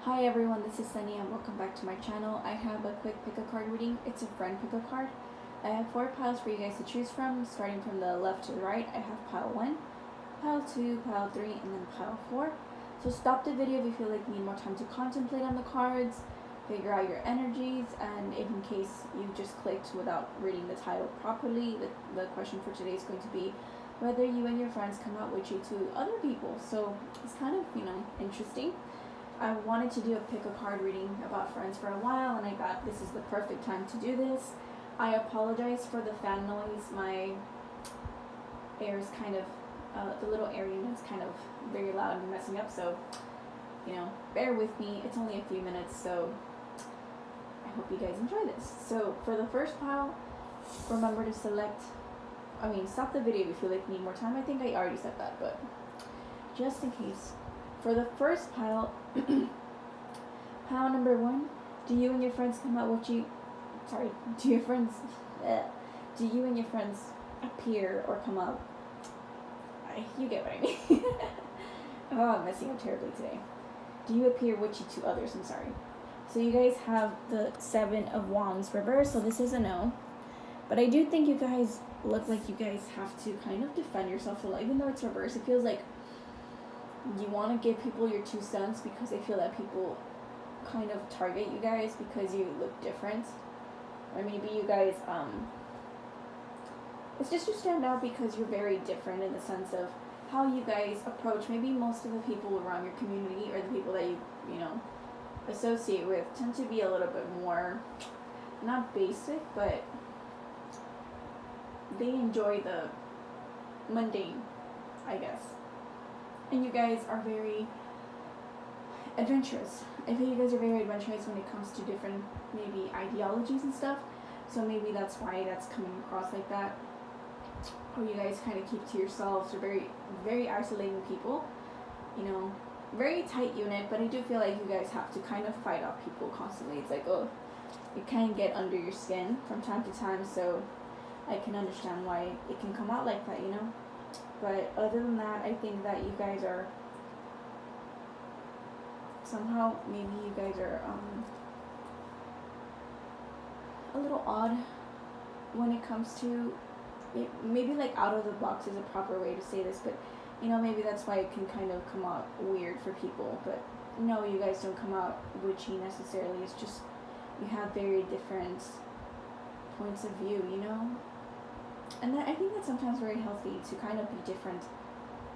Hi everyone, this is Sunny and welcome back to my channel. I have a quick pick a card reading. It's a friend pick a card. I have 4 piles for you guys to choose from, starting from the left to the right. I have pile 1, pile 2, pile 3, and then pile 4. So stop the video if you feel like you need more time to contemplate on the cards, figure out your energies, and if in case you just clicked without reading the title properly, the question for today is going to be whether you and your friends come out witchy to other people. So it's kind of, interesting. I wanted to do a pick a card reading about friends for a while, and I thought this is the perfect time to do this. I apologize for the fan noise. My air is kind of, the little air unit is kind of very loud and messing up, so, bear with me. It's only a few minutes, so I hope you guys enjoy this. So for the first pile, remember to stop the video if you feel like you need more time. I think I already said that, but just in case. For the first pile, pile number 1, do you and your friends come out witchy? Do you and your friends appear or come out? You get what I mean. Oh, I'm messing up terribly today. Do you appear witchy to others? I'm sorry. So you guys have the 7 of Wands reversed, so this is a no. But I do think you guys look like you guys have to kind of defend yourself a lot. Even though it's reversed, it feels like you want to give people your 2 cents because I feel that people kind of target you guys because you look different. Or maybe you guys, it's just you stand out because you're very different in the sense of how you guys approach. Maybe most of the people around your community or the people that you associate with tend to be a little bit more, not basic, but they enjoy the mundane, I guess. And you guys are very adventurous. I think you guys are very adventurous when it comes to different maybe ideologies and stuff. So maybe that's why that's coming across like that. Or you guys kind of keep to yourselves. You're very, very isolating people. Very tight unit. But I do feel like you guys have to kind of fight off people constantly. It's like, it can get under your skin from time to time. So I can understand why it can come out like that, But other than that, I think that you guys are somehow, maybe you guys are a little odd when it comes to it. Maybe like out of the box is a proper way to say this, but maybe that's why it can kind of come out weird for people. But no, you guys don't come out witchy necessarily. It's just you have very different points of view, And I think that's sometimes very healthy to kind of be different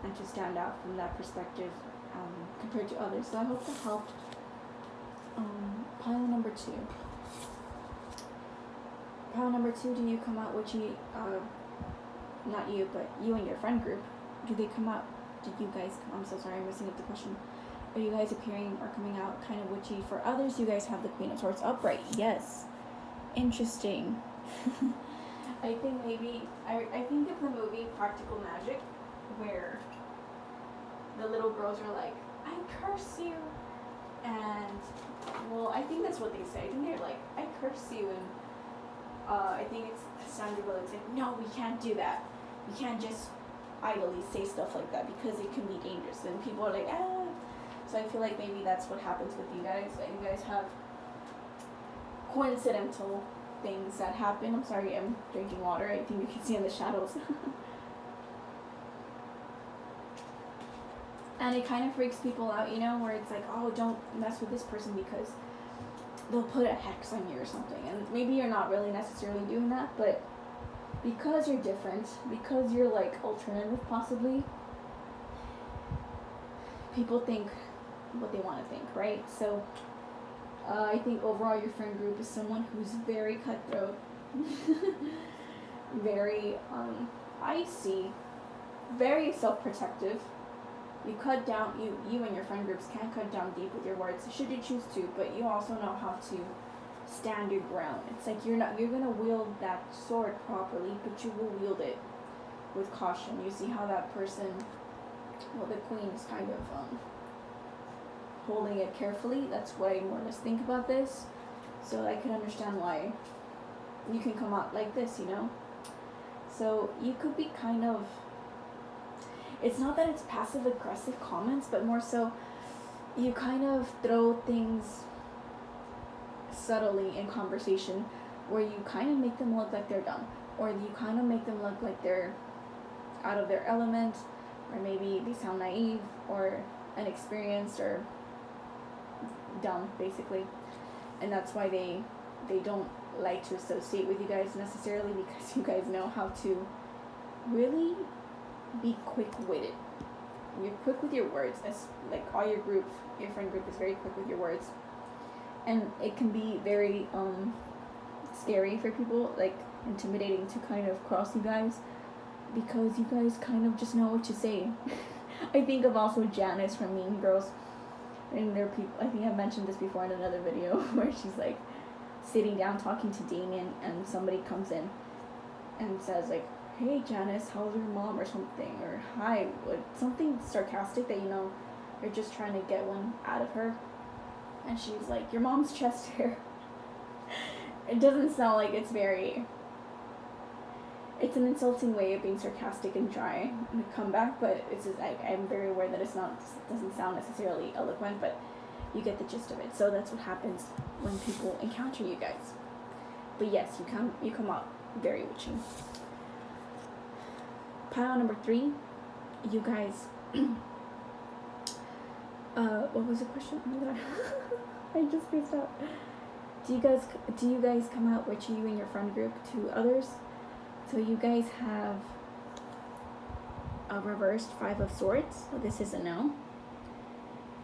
and to stand out from that perspective compared to others. So I hope that helped. Pile number 2. Pile number 2, do you come out witchy? Not you, but you and your friend group. Do they come out? Did you guys I'm so sorry, I'm messing up the question. Are you guys appearing or coming out kind of witchy? For others, you guys have the Queen of Swords upright. Yes. Interesting. I think maybe, I think of the movie Practical Magic, where the little girls are like, I curse you, and, well, I think that's what they say. I think they're like, I curse you, and I think it's Sandra Bullock's like, no, we can't do that. We can't just idly say stuff like that because it can be dangerous, and people are like, ah. So I feel like maybe that's what happens with you guys, that you guys have coincidental things that happen. I'm sorry, I'm drinking water. I think you can see in the shadows. And it kind of freaks people out, where it's like, oh, don't mess with this person because they'll put a hex on you or something. And maybe you're not really necessarily doing that, but because you're different, because you're like alternative possibly, people think what they want to think, right? So I think overall your friend group is someone who's very cutthroat, very icy, very self-protective. You cut down, you and your friend groups can cut down deep with your words, should you choose to, but you also know how to stand your ground. It's like you're gonna wield that sword properly, but you will wield it with caution. You see how that person, well, the queen is kind of holding it carefully. That's what I more or less think about this. So I can understand why you can come out like this, So you could be kind of, it's not that it's passive aggressive comments, but more so you kind of throw things subtly in conversation where you kind of make them look like they're dumb, or you kind of make them look like they're out of their element, or maybe they sound naive or inexperienced or dumb, basically. And that's why they don't like to associate with you guys necessarily, because you guys know how to really be quick-witted. You're quick with your words, as like all your friend group is very quick with your words, and it can be very scary for people, like intimidating to kind of cross you guys, because you guys kind of just know what to say. I think of also Janice from Mean Girls, and there are people, I think I mentioned this before in another video, where she's like sitting down talking to Damien, and somebody comes in and says like, "Hey Janice, how's your mom?" or something, or "Hi," something sarcastic that you know you're just trying to get one out of her, and she's like, "Your mom's chest hair." It doesn't sound like it's an insulting way of being sarcastic and dry in a comeback, but it's just, I'm very aware that doesn't sound necessarily eloquent, but you get the gist of it. So that's what happens when people encounter you guys. But yes, you come out very witchy. Pile number 3, you guys. What was the question? Oh my god, I just spaced out. Do you guys come out witchy, you and your friend group, to others? So you guys have a reversed 5 of Swords. So this is a no.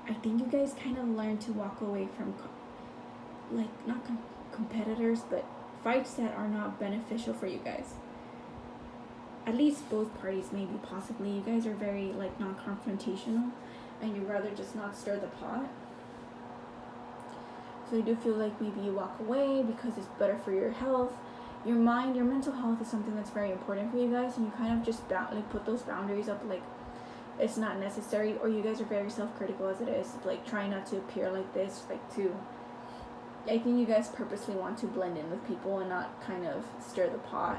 I think you guys kind of learn to walk away from, not competitors, but fights that are not beneficial for you guys. At least both parties, maybe, possibly. You guys are very, non-confrontational, and you'd rather just not stir the pot. So I do feel like maybe you walk away because it's better for your health. Your mind, your mental health is something that's very important for you guys, and you kind of just put those boundaries up, it's not necessary, or you guys are very self-critical as it is, trying not to appear like this, I think you guys purposely want to blend in with people and not kind of stir the pot.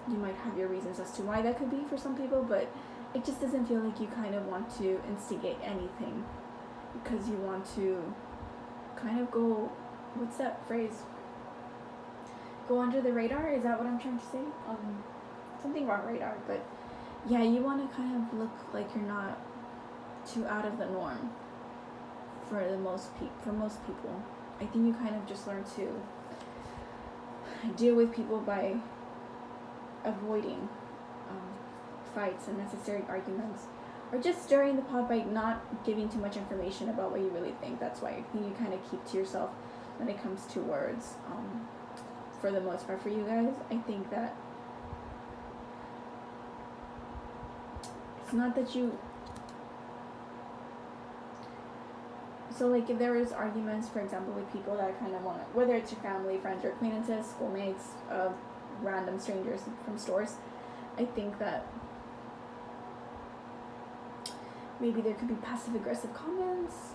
You might have your reasons as to why that could be for some people, but it just doesn't feel like you kind of want to instigate anything, because you want to kind of go, what's that phrase? Go under the radar? Is that what I'm trying to say? Something about radar, but yeah, you want to kind of look like you're not too out of the norm for most people. I think you kind of just learn to deal with people by avoiding fights and necessary arguments, or just stirring the pot by not giving too much information about what you really think. That's why I think you kind of keep to yourself when it comes to words. For the most part, for you guys, I think that it's not that you. So, if there is arguments, for example, with people that kind of want to, whether it's your family, friends, or acquaintances, schoolmates, random strangers from stores, I think that maybe there could be passive-aggressive comments,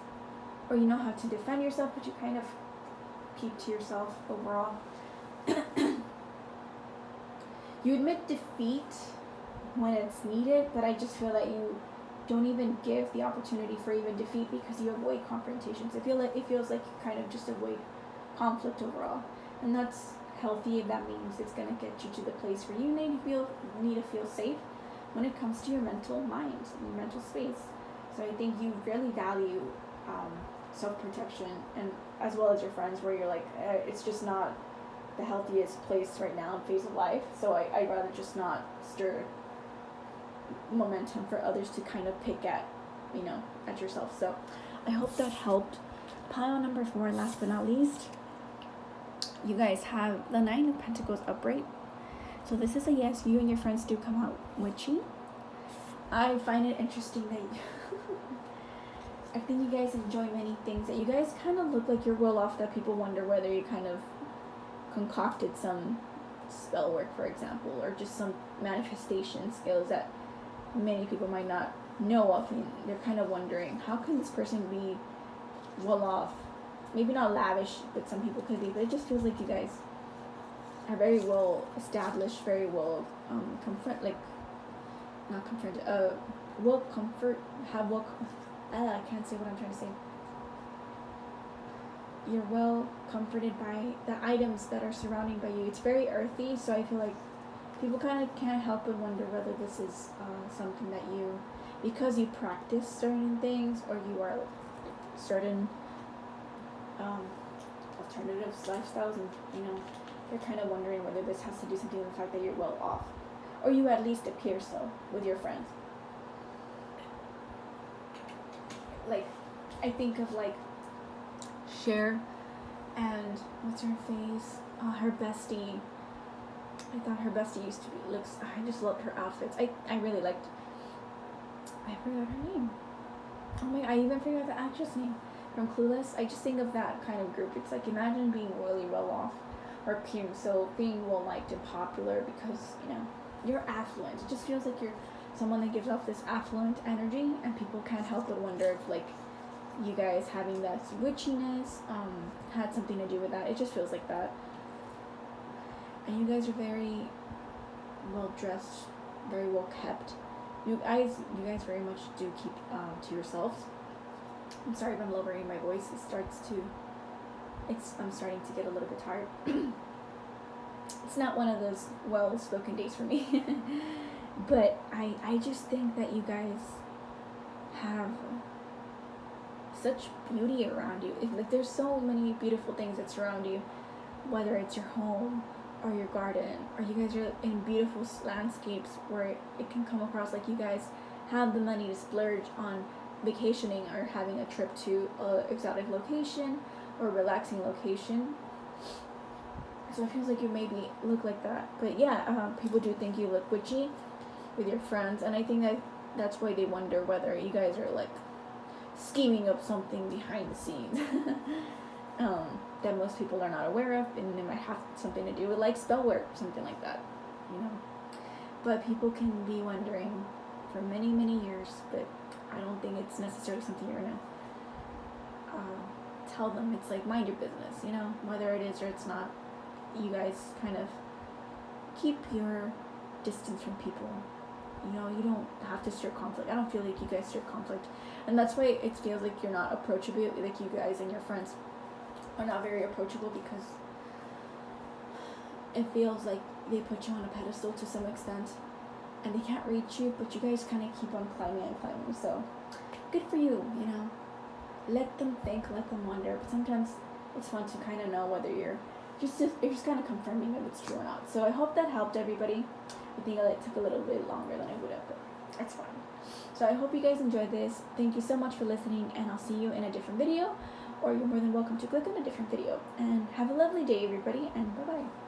or you know how to defend yourself, but you kind of keep to yourself overall. You admit defeat when it's needed, but I just feel that you don't even give the opportunity for even defeat, because you avoid confrontations. It feels like you kind of just avoid conflict overall, and that's healthy if that means it's going to get you to the place where you need to feel safe when it comes to your mental mind, your mental space. So I think you really value self-protection, and as well as your friends, where you're it's just not the healthiest place right now in phase of life, so I'd rather just not stir momentum for others to kind of pick at yourself. So I hope that helped. Pile number 4, last but not least, you guys have the 9 of Pentacles upright. So this is a yes, you and your friends do come out witchy. I find it interesting that I think you guys enjoy many things, that you guys kind of look like you're well off, that people wonder whether you kind of concocted some spell work, for example, or just some manifestation skills that many people might not know of, and they're kind of wondering, how can this person be well off? Maybe not lavish, but some people could be, but it just feels like you guys are very well established, very well will comfort, I can't say what I'm trying to say. You're well comforted by the items that are surrounding by you. It's very earthy, so I feel like people kind of can't help but wonder whether this is something that you, because you practice certain things or you are certain alternative lifestyles, and you're kind of wondering whether this has to do something with the fact that you're well off, or you at least appear so with your friends. Like, I think of like Cher and what's her face? Her bestie. I thought her bestie used to be I just loved her outfits. I really liked. I forgot her name. Oh my! I even forgot the actress name from Clueless. I just think of that kind of group. It's like, imagine being really well off, or being well liked and popular because you're affluent. It just feels like you're someone that gives off this affluent energy, and people can't help but wonder if like you guys having that witchiness had something to do with that. It just feels like that. And you guys are very well dressed, very well kept. You guys very much do keep to yourselves. I'm sorry if I'm lowering my voice. I'm starting to get a little bit tired. It's not one of those well-spoken days for me. But I just think that you guys have such beauty around you. Like, there's so many beautiful things that surround you, whether it's your home or your garden, or you guys are in beautiful landscapes where it can come across like you guys have the money to splurge on vacationing or having a trip to a exotic location or relaxing location. So it feels like you maybe look like that. But yeah, people do think you look witchy with your friends, and I think that's why they wonder whether you guys are like scheming up something behind the scenes that most people are not aware of, and it might have something to do with like spell work or something like that, But people can be wondering for many, many years, but I don't think it's necessarily something you're gonna tell them. It's like, mind your business, whether it is or it's not. You guys kind of keep your distance from people. You don't have to stir conflict. I don't feel like you guys stir conflict, and that's why it feels like you're not approachable. Like, you guys and your friends are not very approachable, because it feels like they put you on a pedestal to some extent, and they can't reach you, but you guys kind of keep on climbing and climbing. So good for you. Let them think, let them wonder. But sometimes it's fun to kind of know whether you're just kind of confirming if it's true or not. So I hope that helped everybody. I think it took a little bit longer than I would have, but that's fine. So I hope you guys enjoyed this. Thank you so much for listening, and I'll see you in a different video, or you're more than welcome to click on a different video. And have a lovely day, everybody, and bye-bye.